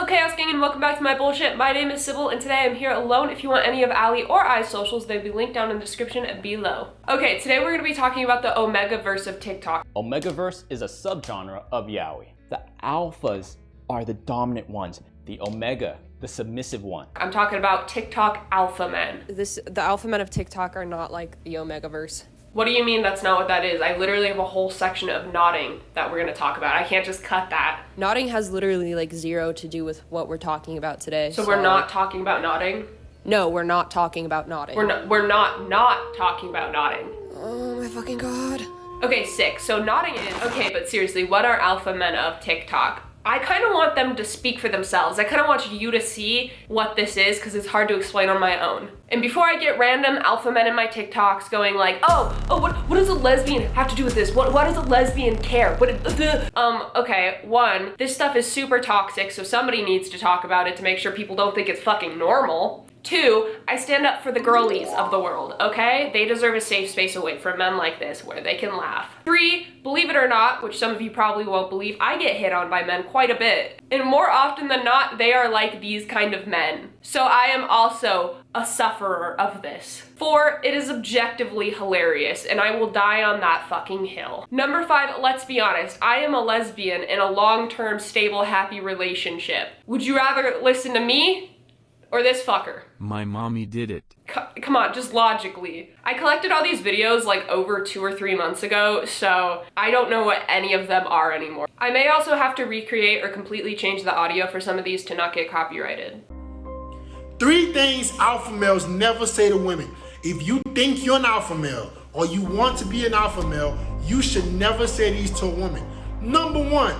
Hello Chaos Gang and welcome back to my bullshit. My name is Sybil and today I'm here alone. If you want any of Ali or I's socials, they'll be linked down in the description below. Okay, today we're going to be talking about the Omegaverse of TikTok. Omegaverse is a subgenre of yaoi. The alphas are the dominant ones. The omega, the submissive one. I'm talking about TikTok alpha men. The alpha men of TikTok are not like the Omegaverse. What do you mean that's not what that is? I literally have a whole section of nodding that we're gonna talk about. I can't just cut that. Nodding has literally like zero to do with what we're talking about today. So we're not talking about nodding? No, we're not talking about nodding. We're not talking about nodding. Oh my fucking god. Okay, sick. So nodding is, okay, but seriously, what are alpha men of TikTok? I kind of want them to speak for themselves. I kind of want you to see what this is because it's hard to explain on my own. And before I get random alpha men in my TikToks going like, what does a lesbian have to do with this? What does a lesbian care? Okay, one, this stuff is super toxic, so somebody needs to talk about it to make sure people don't think it's fucking normal. Two, I stand up for the girlies of the world, okay? They deserve a safe space away from men like this where they can laugh. Three, believe it or not, which some of you probably won't believe, I get hit on by men quite a bit. And more often than not, they are like these kind of men. So I am also a sufferer of this. Four, it is objectively hilarious and I will die on that fucking hill. Number five, let's be honest, I am a lesbian in a long-term, stable, happy relationship. Would you rather listen to me or this fucker? My mommy did it. Come on, just logically. I collected all these videos like over 2 or 3 months ago, so I don't know what any of them are anymore. I may also have to recreate or completely change the audio for some of these to not get copyrighted. 3 things alpha males never say to women. If you think you're an alpha male or you want to be an alpha male, you should never say these to a woman. Number 1,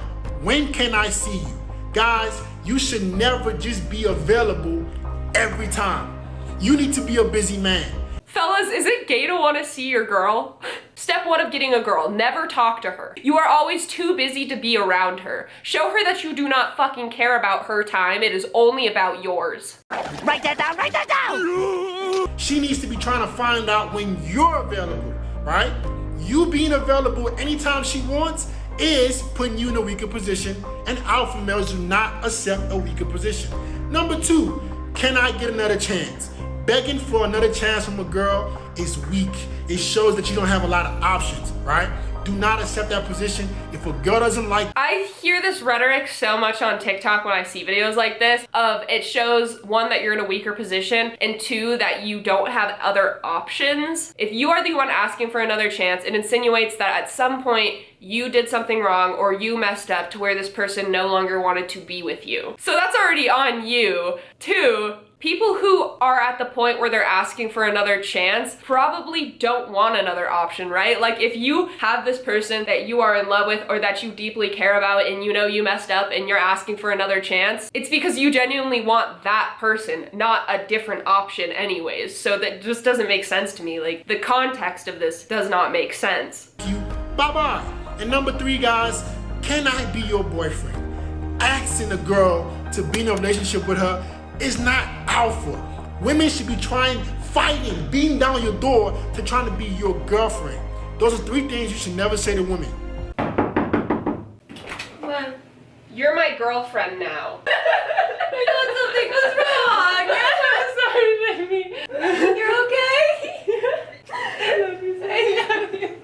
when can I see you? Guys, you should never just be available every time. You need to be a busy man. Fellas, is it gay to want to see your girl? Step 1 of getting a girl, never talk to her. You are always too busy to be around her. Show her that you do not fucking care about her time, it is only about yours. Write that down, write that down! She needs to be trying to find out when you're available, right? You being available anytime she wants is putting you in a weaker position, and alpha males do not accept a weaker position. Number 2, can I get another chance? Begging for another chance from a girl is weak. It shows that you don't have a lot of options, right? Do not accept that position. If a girl doesn't like... I hear this rhetoric so much on TikTok when I see videos like this of it shows 1, that you're in a weaker position, and 2, that you don't have other options. If you are the one asking for another chance, it insinuates that at some point you did something wrong or you messed up to where this person no longer wanted to be with you. So that's already on you. 2, people who are at the point where they're asking for another chance probably don't want another option, right? Like if you have this person that you are in love with or that you deeply care about and you know you messed up and you're asking for another chance, it's because you genuinely want that person, not a different option anyways. So that just doesn't make sense to me. Like the context of this does not make sense. Bye-bye. And number 3, guys, can I be your boyfriend? Asking a girl to be in a relationship with her is not alpha. Women should be fighting, beating down your door to trying to be your girlfriend. Those are 3 things you should never say to women. Well, you're my girlfriend now. I thought something was wrong. I'm sorry, baby. You're okay? I love you.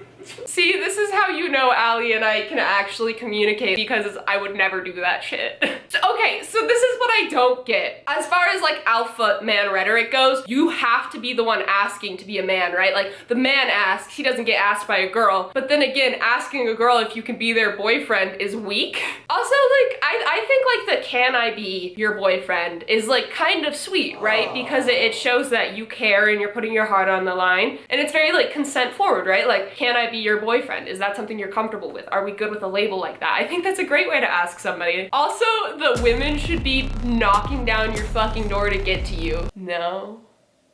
See, this is how you know Ali and I can actually communicate because I would never do that shit. Okay, so this is what I don't get. As far as like alpha man rhetoric goes, you have to be the one asking to be a man, right? Like the man asks, he doesn't get asked by a girl. But then again, asking a girl if you can be their boyfriend is weak. Also, like, I think like the can I be your boyfriend is like kind of sweet, right? Because it shows that you care and you're putting your heart on the line. And it's very like consent forward, right? Like, can I be your boyfriend? Is that something you're comfortable with? Are we good with a label like that? I think that's a great way to ask somebody. Also, the women should be knocking down your fucking door to get to you. No.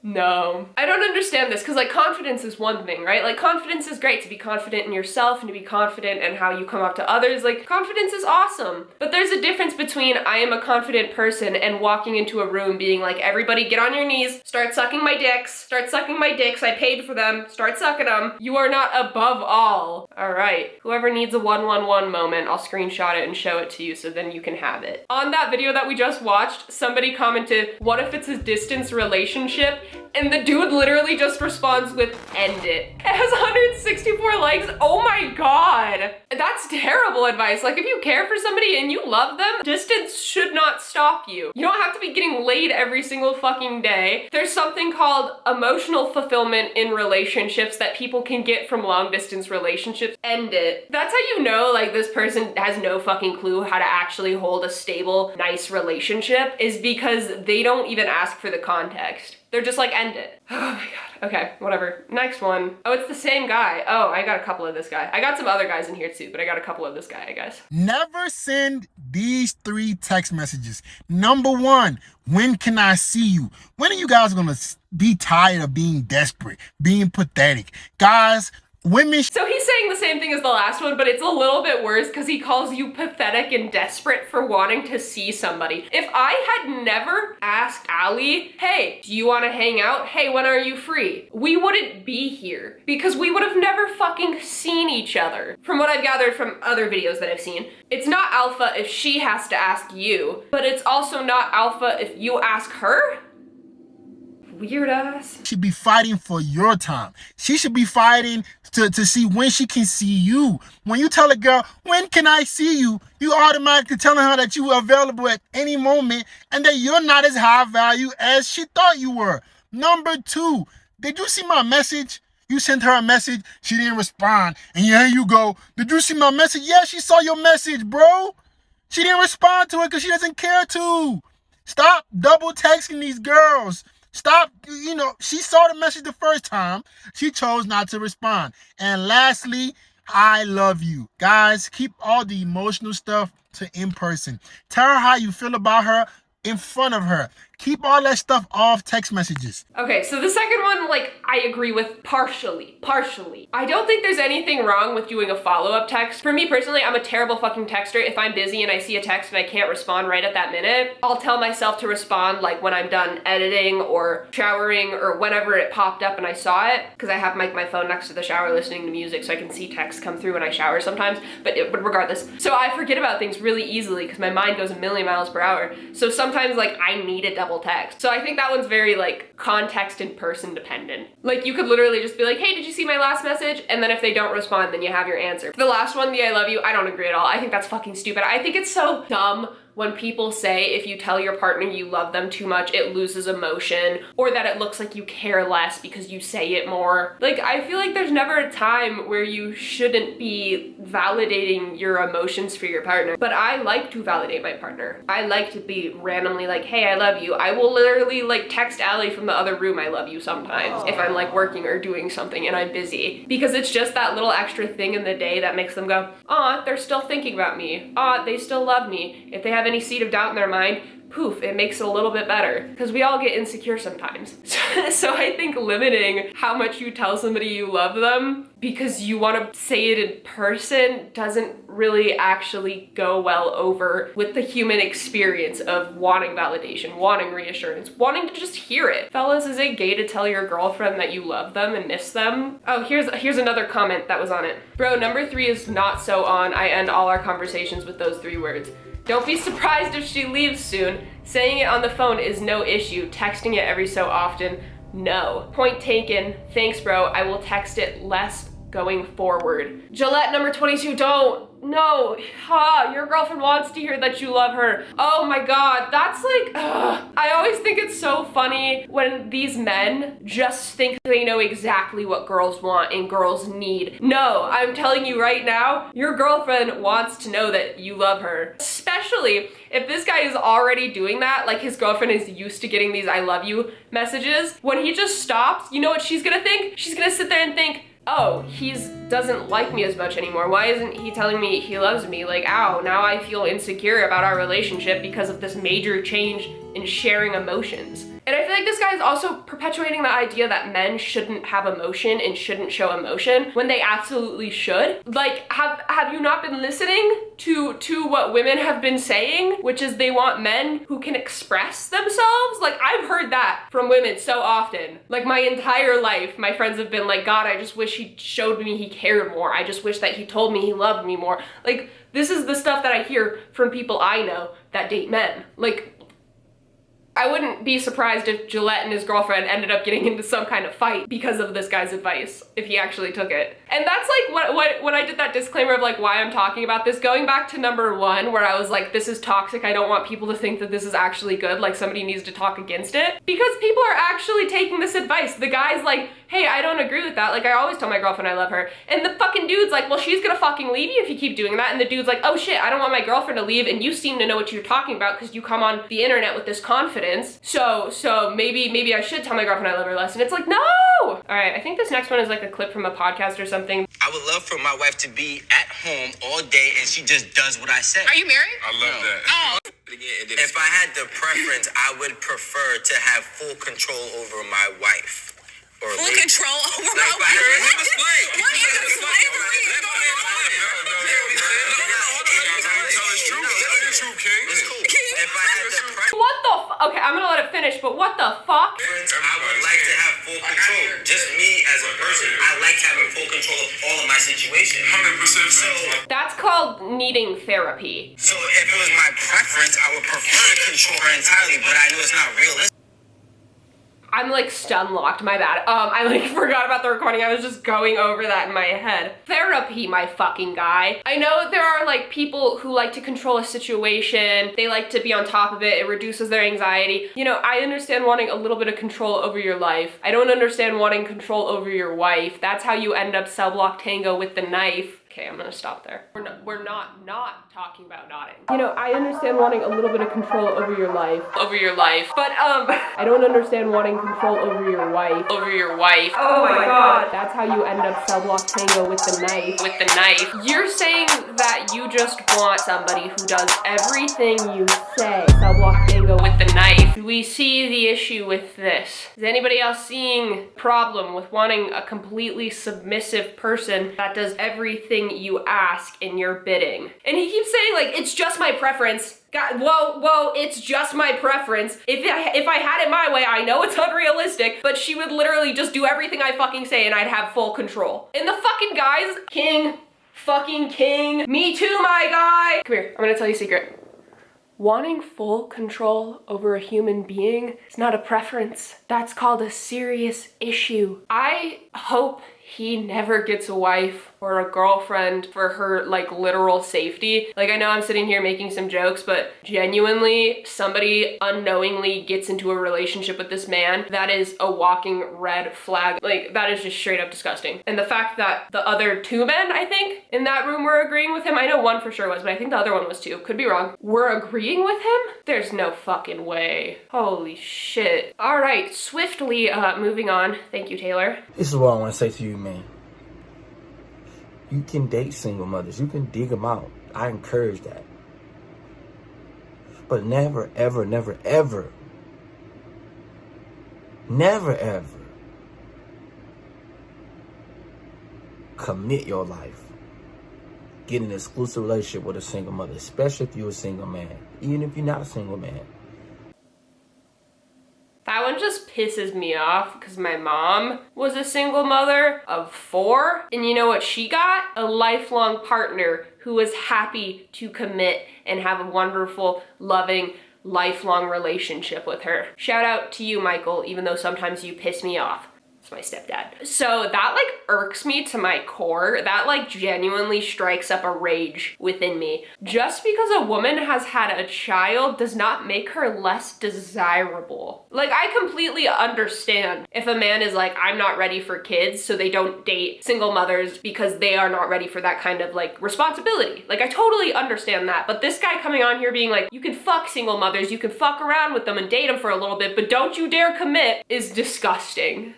No. I don't understand this, because like confidence is one thing, right? Like confidence is great, to be confident in yourself and to be confident in how you come up to others. Like confidence is awesome. But there's a difference between I am a confident person and walking into a room being like, everybody get on your knees, start sucking my dicks, I paid for them, start sucking them. You are not above all. All right, whoever needs a 111 moment, I'll screenshot it and show it to you so then you can have it. On that video that we just watched, somebody commented, what if it's a distance relationship? And the dude literally just responds with, end it. It has 164 likes. Oh my God. That's terrible advice. Like if you care for somebody and you love them, distance should not stop you. You don't have to be getting laid every single fucking day. There's something called emotional fulfillment in relationships that people can get from long distance relationships. End it. That's how you know like this person has no fucking clue how to actually hold a stable, nice relationship, is because they don't even ask for the context. They're just like, end it. Oh my God. Okay, whatever. Next one. Oh, it's the same guy. Oh, I got a couple of this guy. I got some other guys in here too, but I got a couple of this guy, I guess. Never send these 3 text messages. Number 1, when can I see you? When are you guys gonna be tired of being desperate, being pathetic? Guys, women. So he's saying the same thing as the last one, but it's a little bit worse because he calls you pathetic and desperate for wanting to see somebody. If I had never asked Ali, hey, do you want to hang out? Hey, when are you free? We wouldn't be here because we would have never fucking seen each other. From what I've gathered from other videos that I've seen, it's not alpha if she has to ask you, but it's also not alpha if you ask her. Weird ass. Should be fighting for your time. She should be fighting to see when she can see you. When you tell a girl, when can I see you? You automatically telling her that you are available at any moment and that you're not as high value as she thought you were. Number 2, did you see my message? You sent her a message, she didn't respond, and here you go. Did you see my message? Yeah, she saw your message, bro. She didn't respond to it because she doesn't care to. Stop double texting these girls. Stop, she saw the message the first time. She chose not to respond. And lastly, I love you. Guys, keep all the emotional stuff to in person. Tell her how you feel about her in front of her. Keep all that stuff off text messages. Okay, so the second one, like, I agree with partially. I don't think there's anything wrong with doing a follow-up text. For me personally, I'm a terrible fucking texter. If I'm busy and I see a text and I can't respond right at that minute, I'll tell myself to respond like when I'm done editing or showering or whenever it popped up and I saw it, because I have my phone next to the shower listening to music so I can see texts come through when I shower sometimes, but regardless. So I forget about things really easily because my mind goes a million miles per hour. So sometimes like I need a double text. So I think that one's very like context and person dependent. Like you could literally just be like, hey, did you see my last message? And then if they don't respond, then you have your answer. For the last one, the I love you, I don't agree at all. I think that's fucking stupid. I think it's so dumb when people say if you tell your partner you love them too much, it loses emotion, or that it looks like you care less because you say it more. Like, I feel like there's never a time where you shouldn't be validating your emotions for your partner. But I like to validate my partner. I like to be randomly like, hey, I love you. I will literally like text Allie from the other room, I love you sometimes, if I'm like working or doing something and I'm busy. Because it's just that little extra thing in the day that makes them go, aw, they're still thinking about me. Aw, they still love me. If they have any seed of doubt in their mind, poof, it makes it a little bit better, because we all get insecure sometimes. So I think limiting how much you tell somebody you love them because you want to say it in person doesn't really actually go well over with the human experience of wanting validation, wanting reassurance, wanting to just hear it. Fellas, is it gay to tell your girlfriend that you love them and miss them? Oh, here's another comment that was on it. Bro, number 3 is not so on. I end all our conversations with those 3 words. Don't be surprised if she leaves soon. Saying it on the phone is no issue. Texting it every so often, no. Point taken. Thanks, bro. I will text it less going forward. Gillette number 22, don't. No, your girlfriend wants to hear that you love her. Oh my God, that's like, I always think it's so funny when these men just think they know exactly what girls want and girls need. No, I'm telling you right now, your girlfriend wants to know that you love her. Especially if this guy is already doing that, like his girlfriend is used to getting these I love you messages. When he just stops, you know what she's gonna think? She's gonna sit there and think, oh, he's doesn't like me as much anymore? Why isn't he telling me he loves me? Like, ow, now I feel insecure about our relationship because of this major change in sharing emotions. And I feel like this guy is also perpetuating the idea that men shouldn't have emotion and shouldn't show emotion when they absolutely should. Like, have you not been listening to what women have been saying, which is they want men who can express themselves? Like, I've heard that from women so often. Like, my entire life, my friends have been like, God, I just wish he showed me he cared more. I just wish that he told me he loved me more. Like, this is the stuff that I hear from people I know that date men. Like, I wouldn't be surprised if Gillette and his girlfriend ended up getting into some kind of fight because of this guy's advice, if he actually took it. And that's like what when I did that disclaimer of like why I'm talking about this, going back to number 1 where I was like, this is toxic, I don't want people to think that this is actually good, like somebody needs to talk against it. Because people are actually taking this advice. The guy's like, hey, I don't agree with that, like I always tell my girlfriend I love her. And the fucking dude's like, well, she's gonna fucking leave you if you keep doing that. And the dude's like, oh shit, I don't want my girlfriend to leave, and you seem to know what you're talking about because you come on the internet with this confidence. So maybe I should tell my girlfriend I love her less. And it's like, no! All right, I think this next one is like a clip from a podcast or something. I would love for my wife to be at home all day and she just does what I say. Are you married? I love that. Oh. If I had the preference, I would prefer to have full control over my wife. Or Full control over my Like, wife? let him explain. What is a slavery? What the okay, I'm gonna let it finish, but what the fuck? I would like to have full control. Just me as a person, I like having full control of all of my situations. 100%. So That's called needing therapy. if it was my preference, I would prefer to control her entirely, but I know it's not realistic. I'm like stun locked, my bad. I like forgot about the recording. I was just going over that in my head. Therapy, my fucking guy. I know there are like people who like to control a situation. They like to be on top of it. It reduces their anxiety. You know, I understand wanting a little bit of control over your life. I don't understand wanting control over your wife. That's how you end up cell block tango with the knife. Okay, I'm gonna stop there. We're not talking about nodding. You know, I understand wanting a little bit of control over your life. But I don't understand wanting control over your wife. Oh my god. That's how you end up cell block tango with the knife. You're saying that you just want somebody who does everything you say. Cell block tango with the knife. Do we see the issue with this? Is anybody else seeing problem with wanting a completely submissive person that does everything you ask in your bidding? And he keeps saying like, it's just my preference. God, whoa, it's just my preference. If I had it my way, I know it's unrealistic, but she would literally just do everything I fucking say and I'd have full control. And the fucking guy's fucking king. Me too, my guy. Come here, I'm gonna tell you a secret. Wanting full control over a human being is not a preference. That's called a serious issue. I hope he never gets a wife or a girlfriend for her like literal safety. Like, I know I'm sitting here making some jokes, but genuinely somebody unknowingly gets into a relationship with this man, that is a walking red flag. Like, that is just straight up disgusting. And the fact that the other 2 men, I think, in that room were agreeing with him, I know one for sure was, but I think the other one was too, could be wrong, were agreeing with him? There's no fucking way. Holy shit. All right, swiftly moving on. Thank you, Taylor. This is what I want to say to you, man. You can date single mothers. You can dig them out. I encourage that. But never, ever, never, ever, never, ever commit your life. Get an exclusive relationship with a single mother, especially if you're a single man, even if you're not a single man. That one just pisses me off because my mom was a single mother of 4. And you know what she got? A lifelong partner who was happy to commit and have a wonderful, loving, lifelong relationship with her. Shout out to you, Michael, even though sometimes you piss me off. It's my stepdad. So that like irks me to my core. That like genuinely strikes up a rage within me. Just because a woman has had a child does not make her less desirable. Like, I completely understand if a man is like, I'm not ready for kids, so they don't date single mothers because they are not ready for that kind of like responsibility. Like, I totally understand that. But this guy coming on here being like, you can fuck single mothers, you can fuck around with them and date them for a little bit, but don't you dare commit, is disgusting.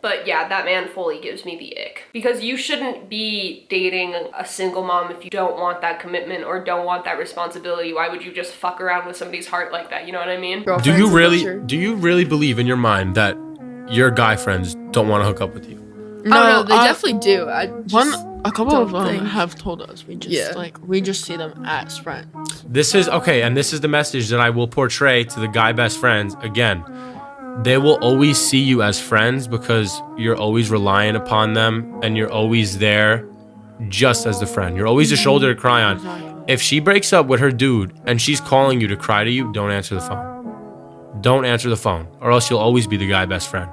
But yeah, that man fully gives me the ick. Because you shouldn't be dating a single mom if you don't want that commitment or don't want that responsibility. Why would you just fuck around with somebody's heart like that? You know what I mean? Do you really believe in your mind that your guy friends don't want to hook up with you? No, they definitely do. A couple of them have told us. We just see them as friends. This is okay, and this is the message that I will portray to the guy best friends. Again, they will always see you as friends because you're always relying upon them and you're always there just as the friend. You're always a shoulder to cry on. If she breaks up with her dude and she's calling you to cry to you, don't answer the phone. Don't answer the phone, or else you'll always be the guy best friend.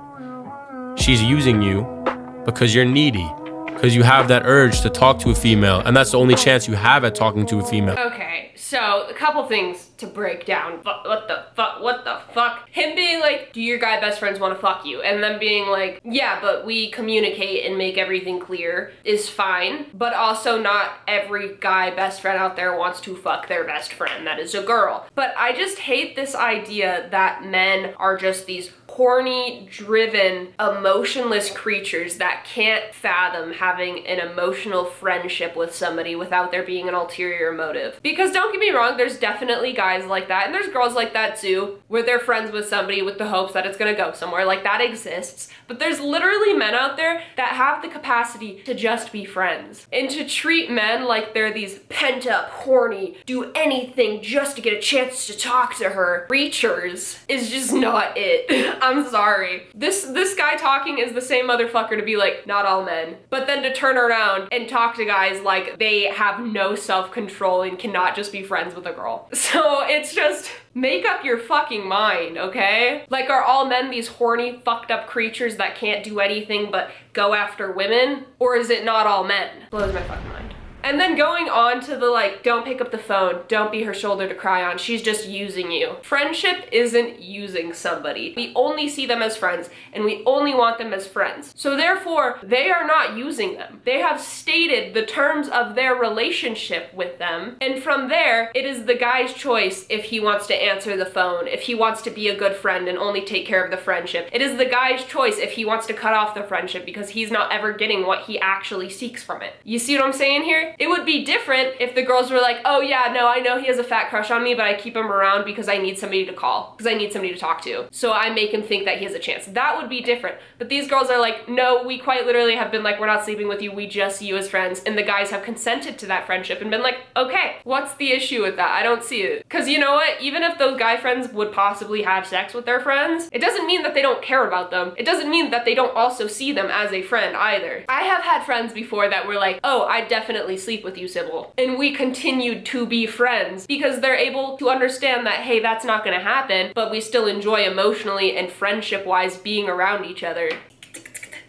She's using you because you're needy, because you have that urge to talk to a female, and that's the only chance you have at talking to a female. Okay, so a couple things to break down. What the fuck? Him being like, do your guy best friends want to fuck you? And then being like, yeah, but we communicate and make everything clear is fine. But also not every guy best friend out there wants to fuck their best friend that is a girl. But I just hate this idea that men are just these horny, driven, emotionless creatures that can't fathom having an emotional friendship with somebody without there being an ulterior motive. Because don't get me wrong, there's definitely guys like that, and there's girls like that too, where they're friends with somebody with the hopes that it's gonna go somewhere. Like, that exists. But there's literally men out there that have the capacity to just be friends. And to treat men like they're these pent up, horny, do anything just to get a chance to talk to her creatures is just not it. I'm sorry. This guy talking is the same motherfucker to be like, not all men. But then to turn around and talk to guys like they have no self-control and cannot just be friends with a girl. So it's just, make up your fucking mind, okay? Like, are all men these horny, fucked up creatures that can't do anything but go after women? Or is it not all men? Blows my fucking mind. And then going on to the like, don't pick up the phone, don't be her shoulder to cry on, she's just using you. Friendship isn't using somebody. We only see them as friends, and we only want them as friends. So therefore, they are not using them. They have stated the terms of their relationship with them, and from there, it is the guy's choice if he wants to answer the phone, if he wants to be a good friend and only take care of the friendship. It is the guy's choice if he wants to cut off the friendship because he's not ever getting what he actually seeks from it. You see what I'm saying here? It would be different if the girls were like, oh yeah, no, I know he has a fat crush on me, but I keep him around because I need somebody to call, because I need somebody to talk to. So I make him think that he has a chance. That would be different. But these girls are like, no, we quite literally have been like, we're not sleeping with you, we just see you as friends. And the guys have consented to that friendship and been like, okay, what's the issue with that? I don't see it. Because you know what? Even if those guy friends would possibly have sex with their friends, it doesn't mean that they don't care about them. It doesn't mean that they don't also see them as a friend either. I have had friends before that were like, oh, I definitely sleep with you, Sybil. And we continued to be friends because they're able to understand that, hey, that's not gonna happen, but we still enjoy emotionally and friendship-wise being around each other.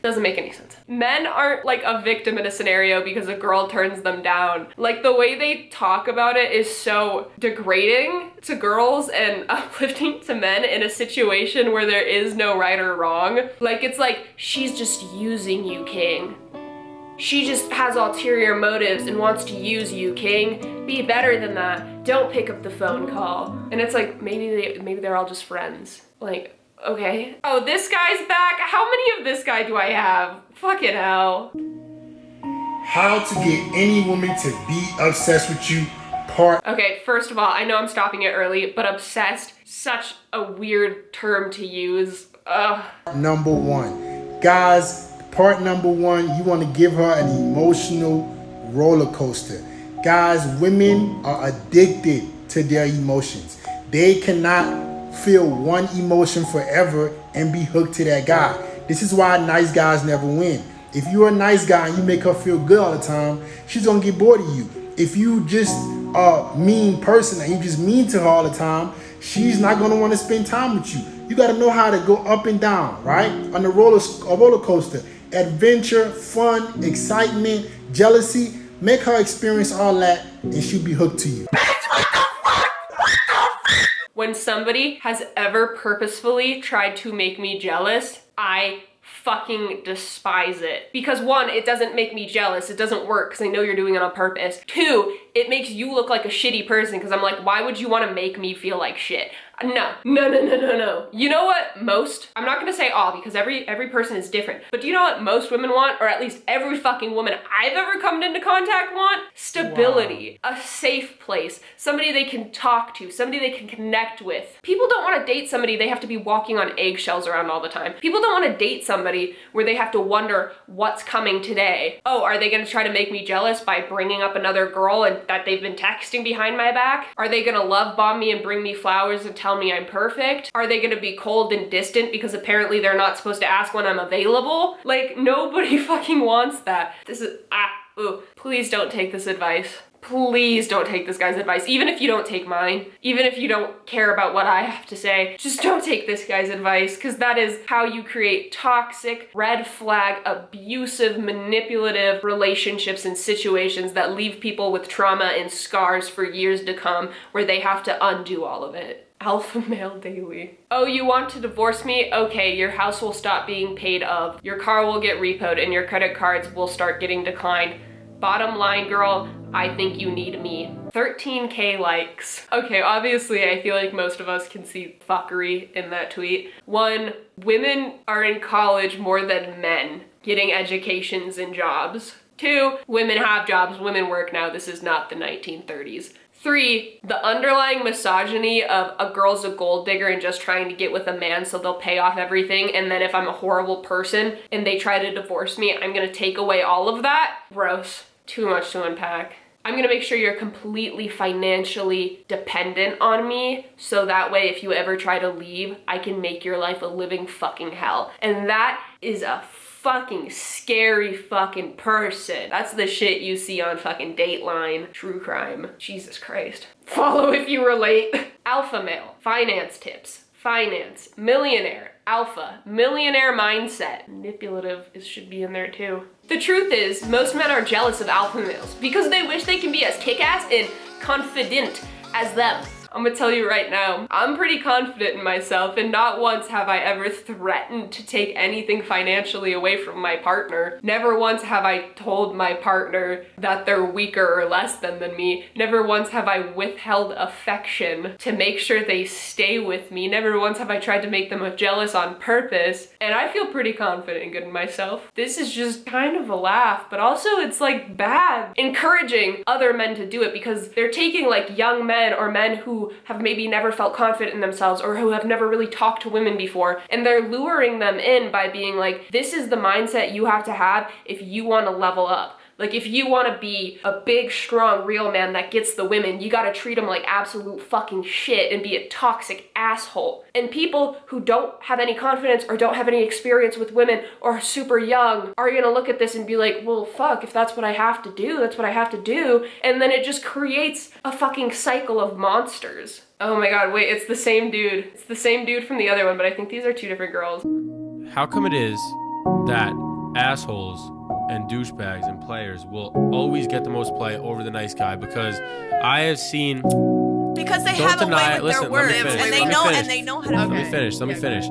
Doesn't make any sense. Men aren't like a victim in a scenario because a girl turns them down. Like, the way they talk about it is so degrading to girls and uplifting to men in a situation where there is no right or wrong. Like, it's like, she's just using you, king. She just has ulterior motives and wants to use you, king. Be better than that. Don't pick up the phone call. And it's like, maybe they're all just friends. Like, okay. Oh, this guy's back. How many of this guy do I have? Fucking hell. How to get any woman to be obsessed with you, part. Okay, first of all, I know I'm stopping it early, but obsessed, such a weird term to use. Ugh. Number one. Guys, part number one, you want to give her an emotional roller coaster. Guys, women are addicted to their emotions. They cannot feel one emotion forever and be hooked to that guy. This is why nice guys never win. If you're a nice guy and you make her feel good all the time, she's gonna get bored of you. If you just a mean person and you just mean to her all the time, she's not gonna want to spend time with you. You gotta know how to go up and down, right? On the roller coaster. Adventure, fun, excitement, jealousy. Make her experience all that and she'll be hooked to you. When somebody has ever purposefully tried to make me jealous, I fucking despise it. Because one, it doesn't make me jealous. It doesn't work because I know you're doing it on purpose. Two, it makes you look like a shitty person because I'm like, why would you want to make me feel like shit? No. You know what most, I'm not gonna say all because every person is different, but do you know what most women want, or at least every fucking woman I've ever come into contact want? Stability, a safe place, somebody they can talk to, somebody they can connect with. People don't want to date somebody they have to be walking on eggshells around all the time. People don't want to date somebody where they have to wonder what's coming today. Oh, are they gonna try to make me jealous by bringing up another girl and that they've been texting behind my back? Are they gonna love bomb me and bring me flowers and tell me I'm perfect? Are they gonna be cold and distant because apparently they're not supposed to ask when I'm available? Like, nobody fucking wants that. This is, please don't take this advice. Please don't take this guy's advice. Even if you don't take mine, even if you don't care about what I have to say, just don't take this guy's advice, because that is how you create toxic, red flag, abusive, manipulative relationships and situations that leave people with trauma and scars for years to come, where they have to undo all of it. Alpha male daily. Oh, you want to divorce me? Okay, your house will stop being paid of, your car will get repoed, and your credit cards will start getting declined. Bottom line, girl, I think you need me. 13K likes. Okay, obviously I feel like most of us can see fuckery in that tweet. 1, women are in college more than men getting educations and jobs. 2, women have jobs, women work now, this is not the 1930s. 3, the underlying misogyny of a girl's a gold digger and just trying to get with a man so they'll pay off everything, and then if I'm a horrible person and they try to divorce me, I'm gonna take away all of that. Gross. Too much to unpack. I'm gonna make sure you're completely financially dependent on me, so that way if you ever try to leave, I can make your life a living fucking hell. And that is a fucking scary fucking person. That's the shit you see on fucking Dateline. True crime. Jesus Christ. Follow if you relate. Alpha male. Finance tips. Finance. Millionaire. Alpha. Millionaire mindset. Manipulative should be in there too. The truth is, most men are jealous of alpha males because they wish they can be as kick-ass and confident as them. I'm gonna tell you right now, I'm pretty confident in myself, and not once have I ever threatened to take anything financially away from my partner. Never once have I told my partner that they're weaker or less than me. Never once have I withheld affection to make sure they stay with me. Never once have I tried to make them jealous on purpose, and I feel pretty confident and good in myself. This is just kind of a laugh, but also it's like bad. Encouraging other men to do it because they're taking like young men or men who have maybe never felt confident in themselves or who have never really talked to women before, and they're luring them in by being like, this is the mindset you have to have if you want to level up. Like, if you want to be a big, strong, real man that gets the women, you gotta treat them like absolute fucking shit and be a toxic asshole. And people who don't have any confidence or don't have any experience with women or are super young are gonna look at this and be like, well, fuck, if that's what I have to do, that's what I have to do. And then it just creates a fucking cycle of monsters. Oh my god, wait, it's the same dude. It's the same dude from the other one, but I think these are 2 different girls. How come it is that assholes and douchebags and players will always get the most play over the nice guy? Because I have seen, because they have a way with their words, and they know how to. Let me finish.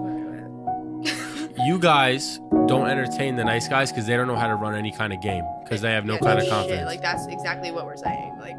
You guys don't entertain the nice guys because they don't know how to run any kind of game, because they have no kind of confidence. Like, that's exactly what we're saying. Like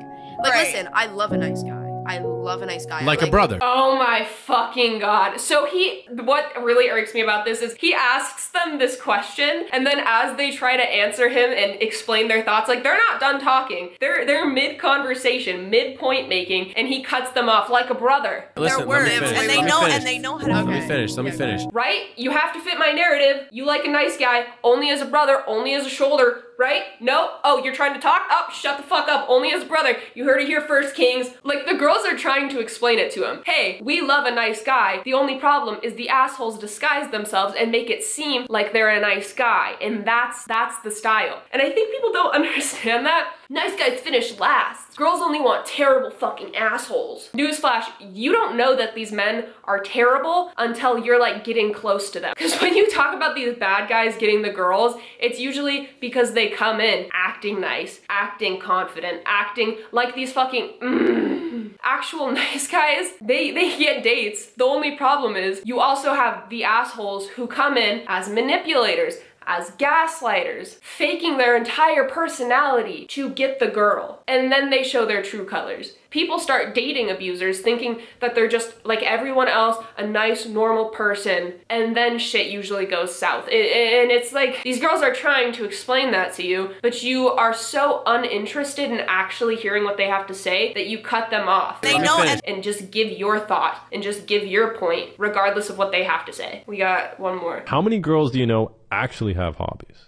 right. Listen, I love a nice guy. I love a nice guy. Like a brother. Oh my fucking god. So what really irks me about this is he asks them this question, and then as they try to answer him and explain their thoughts, like, they're not done talking. They're mid-conversation, mid-point making, and he cuts them off like a brother. Listen, their words, and they know how to. Let me finish. Right? You have to fit my narrative. You like a nice guy, only as a brother, only as a shoulder, right? No? Oh, you're trying to talk? Oh, shut the fuck up, only as a brother. You heard it here first, kings. Like, the girls are trying to explain it to him. Hey, we love a nice guy. The only problem is the assholes disguise themselves and make it seem like they're a nice guy. And that's the style. And I think people don't understand that. Nice guys finish last. Girls only want terrible fucking assholes. Newsflash, you don't know that these men are terrible until you're like getting close to them. Because when you talk about these bad guys getting the girls, it's usually because they come in acting nice, acting confident, acting like these fucking actual nice guys. They get dates. The only problem is you also have the assholes who come in as manipulators, as gaslighters, faking their entire personality to get the girl. And then they show their true colors. People start dating abusers thinking that they're just like everyone else, a nice, normal person, and then shit usually goes south. And it's like, these girls are trying to explain that to you, but you are so uninterested in actually hearing what they have to say that you cut them off. They know and just give your thought and just give your point, regardless of what they have to say. We got one more. How many girls do you know actually have hobbies?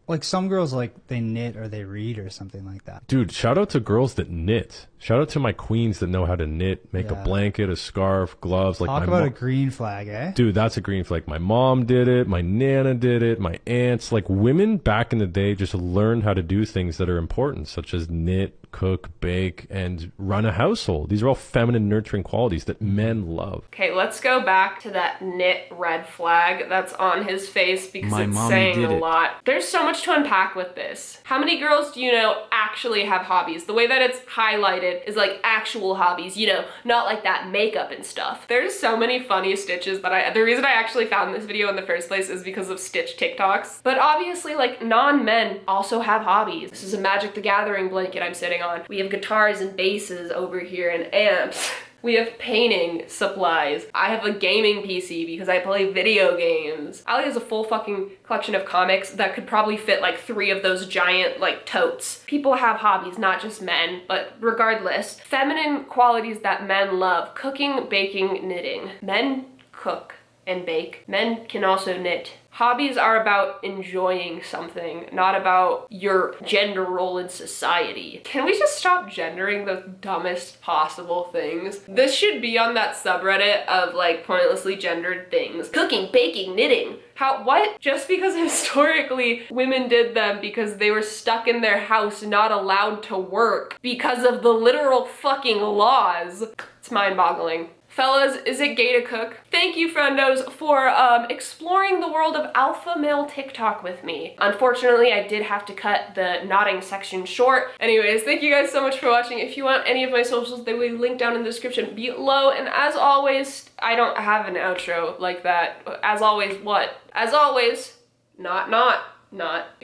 Like some girls, like they knit or they read or something like that. Dude, shout out to girls that knit. Shout out to my queens that know how to knit, make a blanket, a scarf, gloves. Like Talk about a green flag, eh? Dude, that's a green flag. My mom did it. My nana did it. My aunts. Like women back in the day just learned how to do things that are important, such as knit, cook, bake, and run a household. These are all feminine, nurturing qualities that men love. Okay, let's go back to that knit red flag that's on his face because it's saying a lot. There's so much to unpack with this. How many girls do you know actually have hobbies? The way that it's highlighted is like actual hobbies, you know, not like that makeup and stuff. There's so many funny Stitches that the reason I actually found this video in the first place is because of Stitch TikToks. But obviously, like, non-men also have hobbies. This is a Magic the Gathering blanket I'm sitting on. We have guitars and basses over here and amps. We have painting supplies. I have a gaming PC because I play video games. Ali has a full fucking collection of comics that could probably fit like 3 of those giant like totes. People have hobbies, not just men, but regardless, feminine qualities that men love: cooking, baking, knitting. Men cook and bake. Men can also knit. Hobbies are about enjoying something, not about your gender role in society. Can we just stop gendering the dumbest possible things? This should be on that subreddit of like pointlessly gendered things. Cooking, baking, knitting. What? Just because historically women did them because they were stuck in their house, not allowed to work because of the literal fucking laws. It's mind-boggling. Fellas, is it gay to cook? Thank you, friendos, for exploring the world of alpha male TikTok with me. Unfortunately, I did have to cut the nodding section short. Anyways, thank you guys so much for watching. If you want any of my socials, they will be linked down in the description below. And as always, I don't have an outro like that. As always, what? As always, not.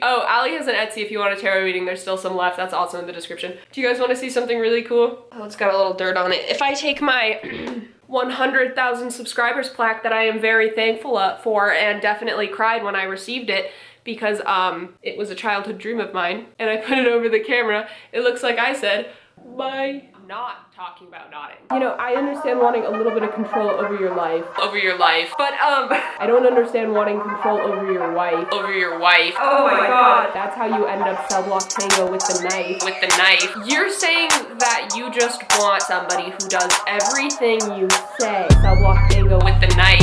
Oh, Ali has an Etsy if you want a tarot reading. There's still some left. That's also in the description. Do you guys want to see something really cool? Oh, it's got a little dirt on it. If I take my 100,000 subscribers plaque that I am very thankful for and definitely cried when I received it because it was a childhood dream of mine, and I put it over the camera, it looks like I said, bye. I'm not talking about nodding. You know, I understand wanting a little bit of control over your life. But I don't understand wanting control over your wife. Oh my god. That's how you end up SybilKappertGames with the knife. You're saying that you just want somebody who does everything you say. SybilKappertGames with the knife.